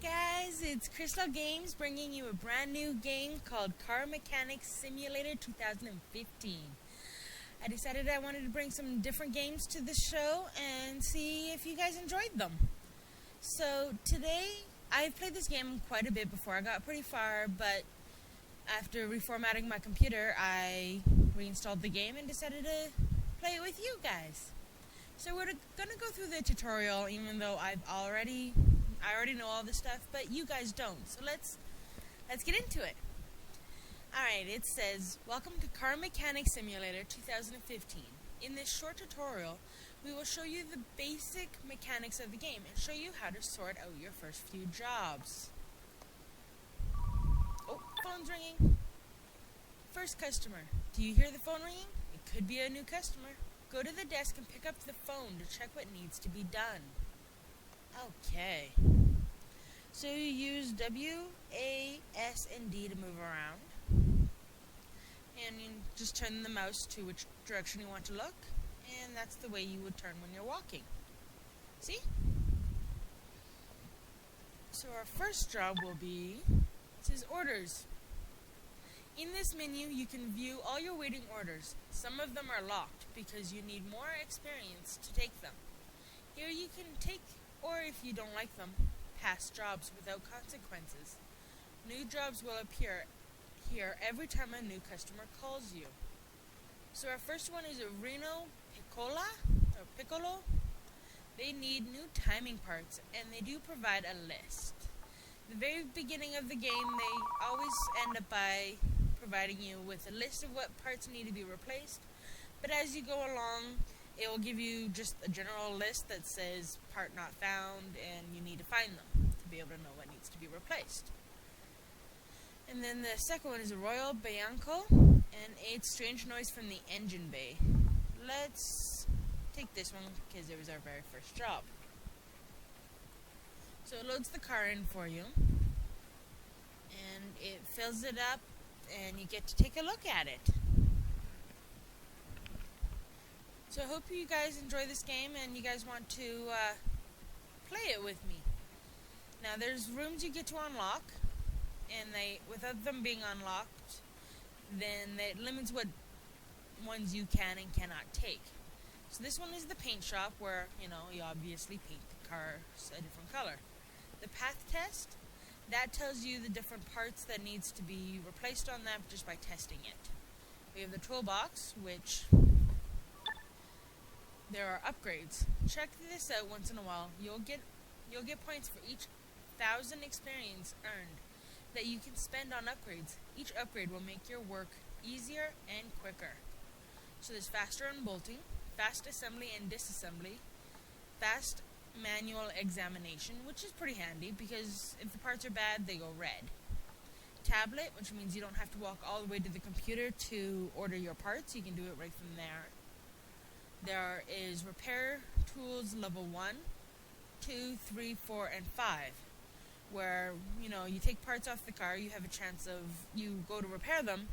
guys, it's Crystal Games bringing you a brand new game called Car Mechanics Simulator 2015. I decided I wanted to bring some different games to the show and see if you guys enjoyed them. So today, I've played this game quite a bit before. I got pretty far, but after reformatting my computer, I reinstalled the game and decided to play it with you guys. So we're gonna go through the tutorial, even though I already know all this stuff, but you guys don't. So let's get into it. Alright, it says, welcome to Car Mechanics Simulator 2015. In this short tutorial, we will show you the basic mechanics of the game and show you how to sort out your first few jobs. Oh, phone's ringing. First customer. Do you hear the phone ringing? It could be a new customer. Go to the desk and pick up the phone to check what needs to be done. Okay. So you use W, A, S, and D to move around. And you just turn the mouse to which direction you want to look. And that's the way you would turn when you're walking. See? So our first job will be, it says orders. In this menu, you can view all your waiting orders. Some of them are locked because you need more experience to take them. Here you can take, or if you don't like them, pass jobs without consequences. New jobs will appear here every time a new customer calls you. So our first one is a Reno Piccolo. They need new timing parts, and they do provide a list. The very beginning of the game, they always end up by providing you with a list of what parts need to be replaced, but as you go along, it will give you just a general list that says part not found, and you need to find them to be able to know what needs to be replaced. And then the second one is a Royal Bianco, and a strange noise from the engine bay. Let's take this one because it was our very first job. So it loads the car in for you, and it fills it up, and you get to take a look at it. So I hope you guys enjoy this game and you guys want to play it with me. Now there's rooms you get to unlock, and without them being unlocked, then it limits what ones you can and cannot take. So this one is the paint shop where, you obviously paint the cars a different color. The path test, that tells you the different parts that needs to be replaced on that just by testing it. We have the toolbox, which there are upgrades. Check this out once in a while. You'll get points for each 1,000 experience earned that you can spend on upgrades. Each upgrade will make your work easier and quicker. So there's faster unbolting, fast assembly and disassembly, fast manual examination, which is pretty handy because if the parts are bad, they go red. Tablet, which means you don't have to walk all the way to the computer to order your parts. You can do it right from there. There is repair tools level 1, 2, 3, 4, and 5, where, you take parts off the car, you go to repair them,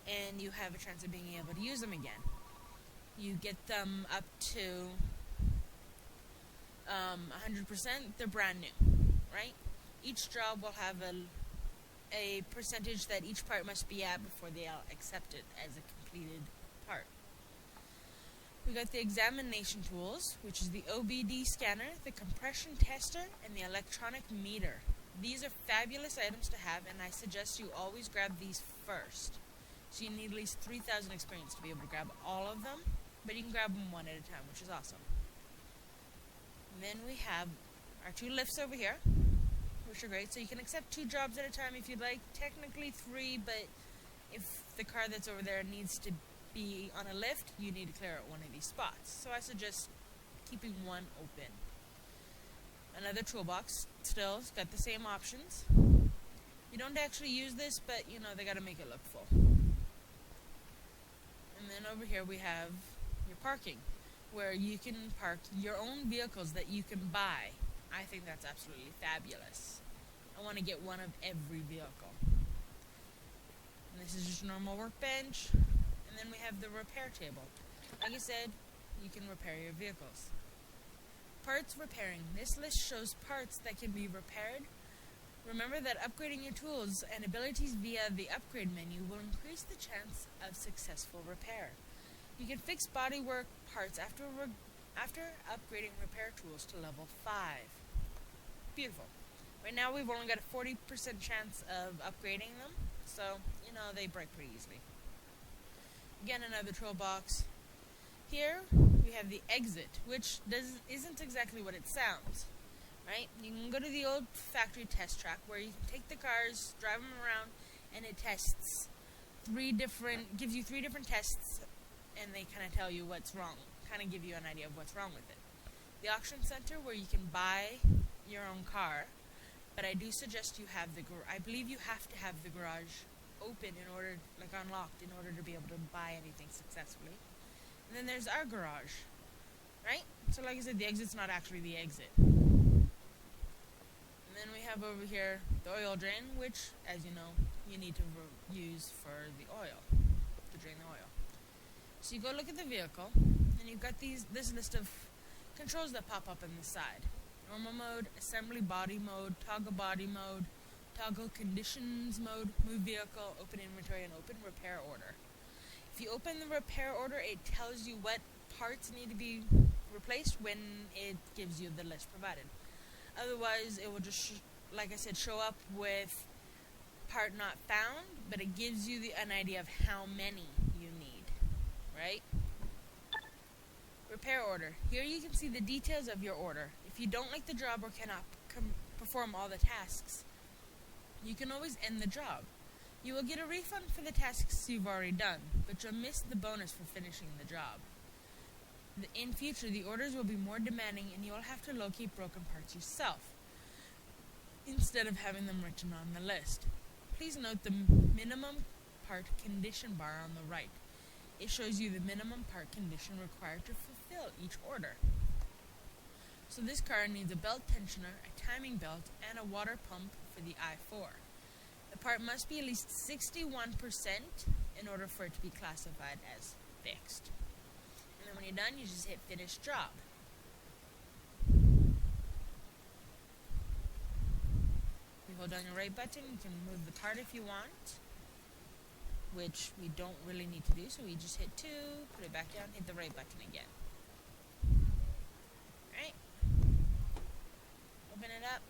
and you have a chance of being able to use them again. You get them up to 100%, they're brand new, right? Each job will have a percentage that each part must be at before they'll accept it as a completed part. We got the examination tools, which is the OBD scanner, the compression tester, and the electronic meter. These are fabulous items to have, and I suggest you always grab these first. So you need at least 3,000 experience to be able to grab all of them, but you can grab them one at a time, which is awesome. And then we have our 2 lifts over here, which are great. So you can accept 2 jobs at a time if you'd like. Technically 3, but if the car that's over there needs to be on a lift, you need to clear out one of these spots. So I suggest keeping one open. Another toolbox, still, it's got the same options. You don't actually use this, but they gotta make it look full. And then over here we have your parking, where you can park your own vehicles that you can buy. I think that's absolutely fabulous. I want to get one of every vehicle. And this is just a normal workbench. And then we have the repair table. Like I said, you can repair your vehicles. Parts repairing. This list shows parts that can be repaired Remember that upgrading your tools and abilities via the upgrade menu will increase the chance of successful repair. You can fix bodywork parts after upgrading repair tools to level 5. Beautiful. Right now we've only got a 40% chance of upgrading them, so, they break pretty easily. Again, another troll box. Here, we have the exit, which isn't exactly what it sounds, right? You can go to the old factory test track where you can take the cars, drive them around, and it gives you 3 different tests, and they kind of tell you what's wrong, kind of give you an idea of what's wrong with it. The auction center where you can buy your own car, but I do suggest you have I believe you have to have the garage open unlocked in order to be able to buy anything successfully. And then there's our garage, right? So like I said, the exit's not actually the exit. And then we have over here the oil drain, which, as you know, you need to use for the oil, to drain the oil. So you go look at the vehicle, and you've got this list of controls that pop up on the side. Normal mode, assembly body mode, toggle body mode, toggle conditions mode, move vehicle, open inventory, and open repair order. If you open the repair order, it tells you what parts need to be replaced when it gives you the list provided. Otherwise, it will just, like I said, show up with part not found, but it gives you an idea of how many you need, right? Repair order. Here you can see the details of your order. If you don't like the job or cannot perform all the tasks, you can always end the job. You will get a refund for the tasks you've already done, but you'll miss the bonus for finishing the job. In future, the orders will be more demanding and you will have to locate broken parts yourself, instead of having them written on the list. Please note the minimum part condition bar on the right. It shows you the minimum part condition required to fulfill each order. So this car needs a belt tensioner, a timing belt, and a water pump for the i4. The part must be at least 61% in order for it to be classified as fixed. And then when you're done, you just hit finish job. You hold down your right button, you can move the part if you want, which we don't really need to do, so we just hit 2, put it back down, hit the right button again. Right? Open it up.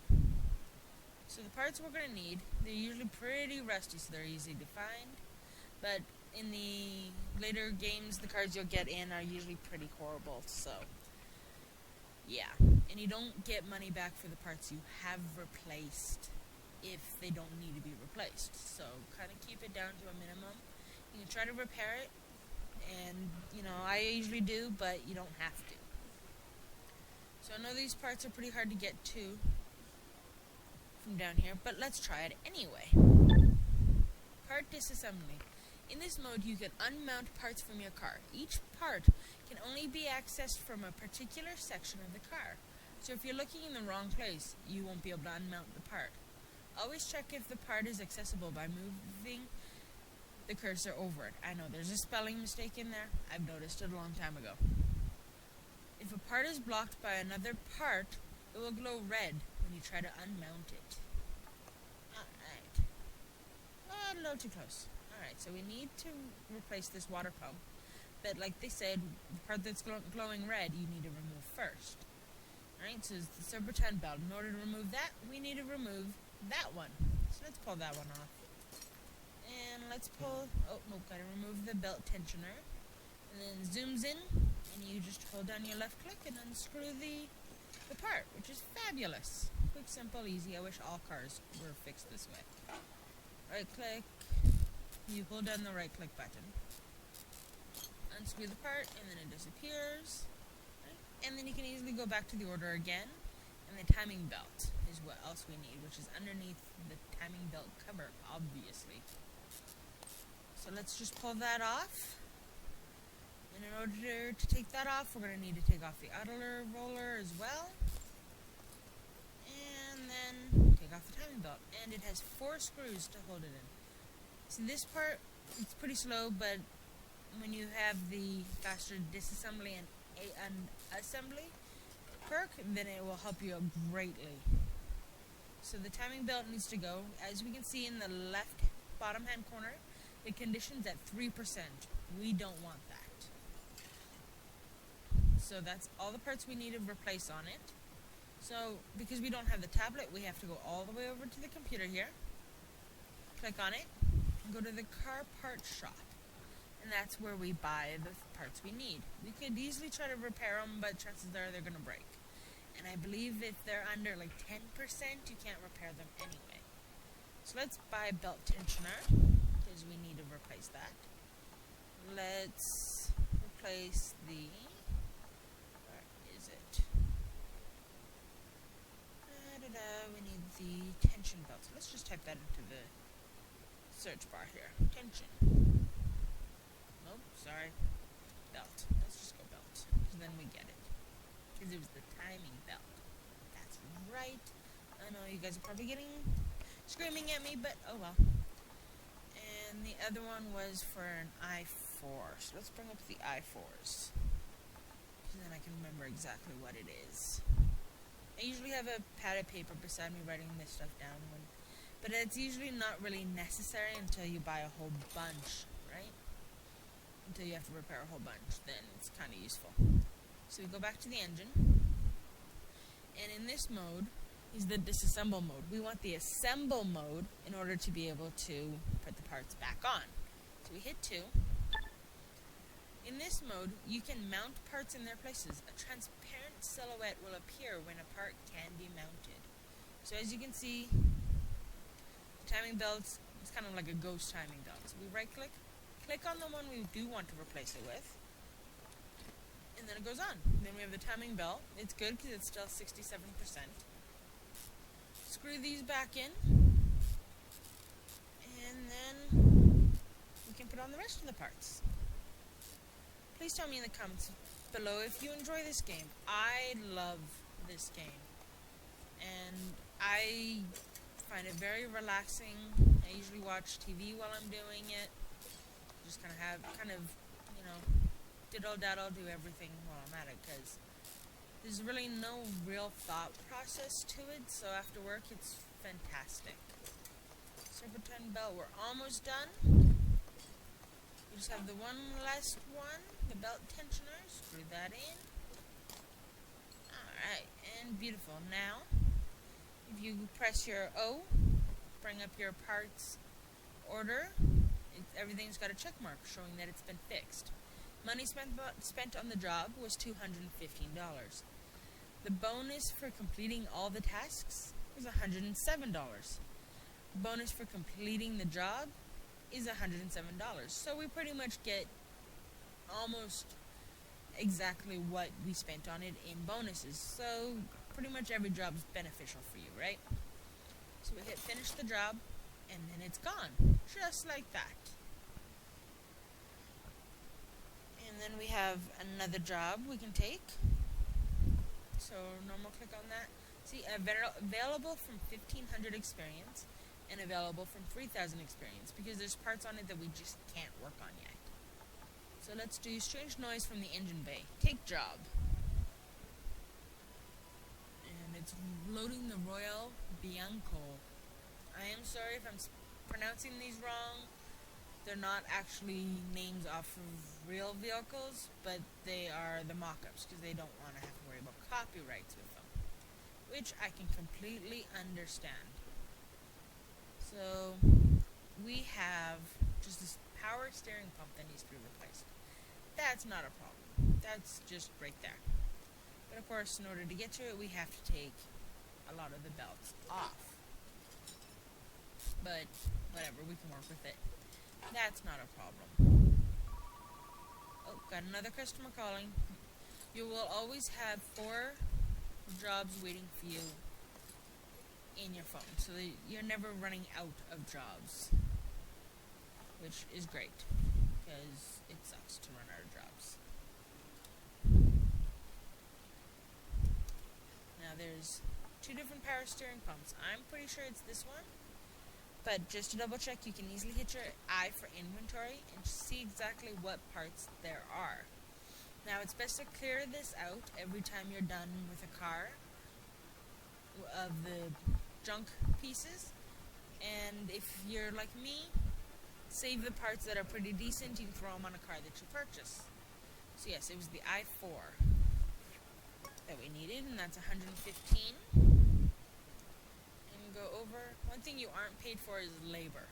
So the parts we're going to need, they're usually pretty rusty, so they're easy to find. But in the later games, the cars you'll get in are usually pretty horrible, so yeah. And you don't get money back for the parts you have replaced if they don't need to be replaced. So kind of keep it down to a minimum. You can try to repair it, and I usually do, but you don't have to. So I know these parts are pretty hard to get to from down here, but let's try it anyway. Part disassembly. In this mode, you can unmount parts from your car. Each part can only be accessed from a particular section of the car. So if you're looking in the wrong place, you won't be able to unmount the part. Always check if the part is accessible by moving the cursor over it. I know there's a spelling mistake in there. I've noticed it a long time ago. If a part is blocked by another part, it will glow red when you try to unmount it. Alright. A little too close. Alright, so we need to replace this water pump. But like they said, the part that's glowing red, you need to remove first. Alright, so it's the serpentine belt. In order to remove that, we need to remove that one. So let's pull that one off. And let's pull, gotta remove the belt tensioner. And then zooms in, and you just hold down your left click and unscrew the part, which is fabulous. Quick, simple, easy. I wish all cars were fixed this way. Right click, you hold down the right click button. Unscrew the part, and then it disappears. Right? And then you can easily go back to the order again. And the timing belt is what else we need, which is underneath the timing belt cover, obviously. So let's just pull that off. And in order to take that off, we're going to need to take off the idler roller as well. And then take off the timing belt. And it has 4 screws to hold it in. See, this part, it's pretty slow, but when you have the faster disassembly and assembly perk, then it will help you out greatly. So the timing belt needs to go. As we can see in the left bottom hand corner, the condition's at 3%. We don't want that. So that's all the parts we need to replace on it. So because we don't have the tablet, we have to go all the way over to the computer here. Click on it, and go to the car parts shop. And that's where we buy the parts we need. We could easily try to repair them, but chances are they're going to break. And I believe if they're under like 10%, you can't repair them anyway. So let's buy belt tensioner, because we need to replace that. Let's replace the... where is it? We need the tension belt. So let's just type that into the search bar here. Tension. Nope, sorry. Belt. Let's just go belt, because then we get it. Because it was the timing belt. That's right. I know you guys are probably screaming at me, but oh well. And the other one was for an I4. So let's bring up the I4s. Because then I can remember exactly what it is. I usually have a pad of paper beside me writing this stuff down. But it's usually not really necessary until you buy a whole bunch, right? Until you have to repair a whole bunch. Then it's kind of useful. So we go back to the engine. And in this mode is the disassemble mode. We want the assemble mode in order to be able to put the parts back on. So we hit 2. In this mode, you can mount parts in their places. A transparent silhouette will appear when a part can be mounted. So as you can see, the timing belt is kind of like a ghost timing belt. So we right click, click on the one we do want to replace it with, and then it goes on. And then we have the timing belt. It's good because it's still 67%. Screw these back in, and then we can put on the rest of the parts. Please tell me in the comments below if you enjoy this game. I love this game, and I find it very relaxing. I usually watch TV while I'm doing it. Just kind of, you know, diddle-daddle, do everything while I'm at it, because there's really no real thought process to it, so after work it's fantastic. Serpentine belt, we're almost done. We just have the one last one, the belt tensioner. Screw that in. Alright, and beautiful. Now, if you press your O, bring up your parts order, everything's got a check mark showing that it's been fixed. Money spent on the job was $215. The bonus for completing all the tasks is $107. Bonus for completing the job is $107. So we pretty much get almost exactly what we spent on it in bonuses. So pretty much every job is beneficial for you, right? So we hit finish the job, and then it's gone. Just like that. And then we have another job we can take. So normal click on that. See, available from 1500 experience and available from 3000 experience, because there's parts on it that we just can't work on yet. So let's do strange noise from the engine bay. Take job. And it's loading the Royal Bianco. I am sorry if I'm pronouncing these wrong. They're not actually names off of real vehicles, but they are the mock-ups, because they don't want to have to worry about copyrights with them, which I can completely understand. So we have just this power steering pump that needs to be replaced. That's not a problem. That's just right there. But of course, in order to get to it, we have to take a lot of the belts off. But whatever, we can work with it. That's not a problem. Oh, got another customer calling. You will always have 4 jobs waiting for you in your phone, so that you're never running out of jobs, which is great, because it sucks to run out of jobs. Now there's 2 different power steering pumps. I'm pretty sure it's this one, but just to double check, you can easily hit your I for inventory and see exactly what parts there are. Now it's best to clear this out every time you're done with a car of the junk pieces. And if you're like me, save the parts that are pretty decent. You can throw them on a car that you purchase. So yes, it was the i4 that we needed, and that's 115. And go over. One thing you aren't paid for is labor.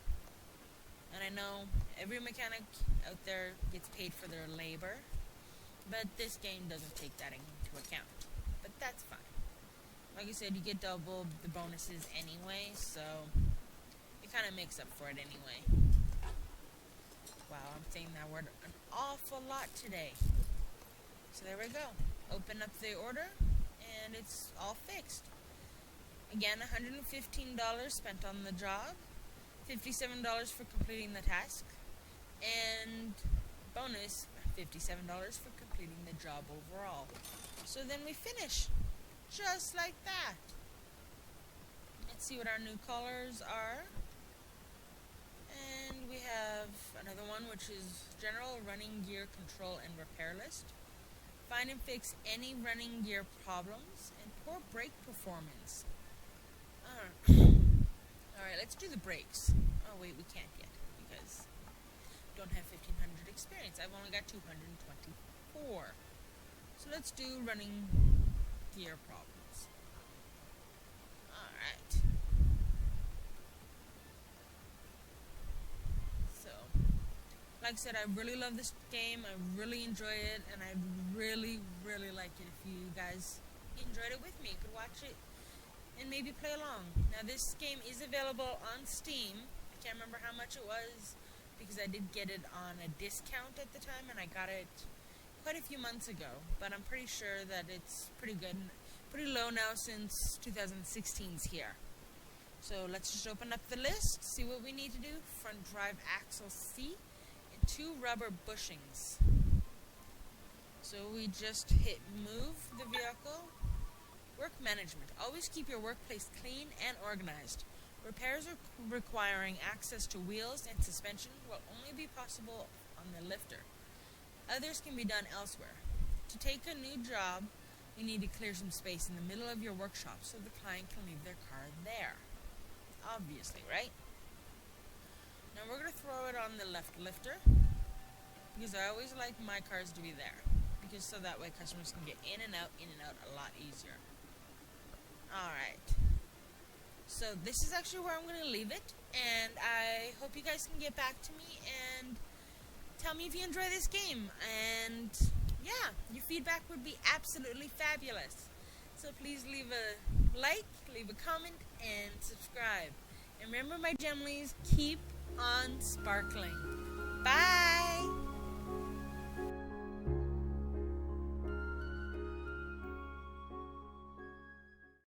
And I know every mechanic out there gets paid for their labor, but this game doesn't take that into account. But that's fine. Like I said, you get double the bonuses anyway, so it kind of makes up for it anyway. Wow, I'm saying that word an awful lot today. So there we go. Open up the order, and it's all fixed. Again, $115 spent on the job, $57 for completing the task, and bonus, $57 for completing the job overall. So then we finish, just like that. Let's see what our new colors are. And we have another one, which is General Running Gear Control and Repair List. Find and fix any running gear problems, and poor brake performance. Alright, let's do the brakes. Oh wait, we can't yet, because I don't have 1500 experience. I've only got 224. So let's do running gear problems. Alright. So, like I said, I really love this game. I really enjoy it, and I'd really, really like it if you guys enjoyed it with me. You could watch it and maybe play along. Now, this game is available on Steam. I can't remember how much it was, because I did get it on a discount at the time, and I got it quite a few months ago. But I'm pretty sure that it's pretty good, pretty low now since 2016's here. So let's just open up the list, see what we need to do. Front drive axle C, and 2 rubber bushings. So we just hit move the vehicle. Work management. Always keep your workplace clean and organized. Repairs requiring access to wheels and suspension will only be possible on the lifter. Others can be done elsewhere. To take a new job, you need to clear some space in the middle of your workshop so the client can leave their car there. Obviously, right? Now we're going to throw it on the left lifter, because I always like my cars to be there, because so that way customers can get in and out a lot easier. Alright, so this is actually where I'm going to leave it, and I hope you guys can get back to me and tell me if you enjoy this game, and yeah, your feedback would be absolutely fabulous. So please leave a like, leave a comment, and subscribe. And remember, my gemlies, keep on sparkling. Bye!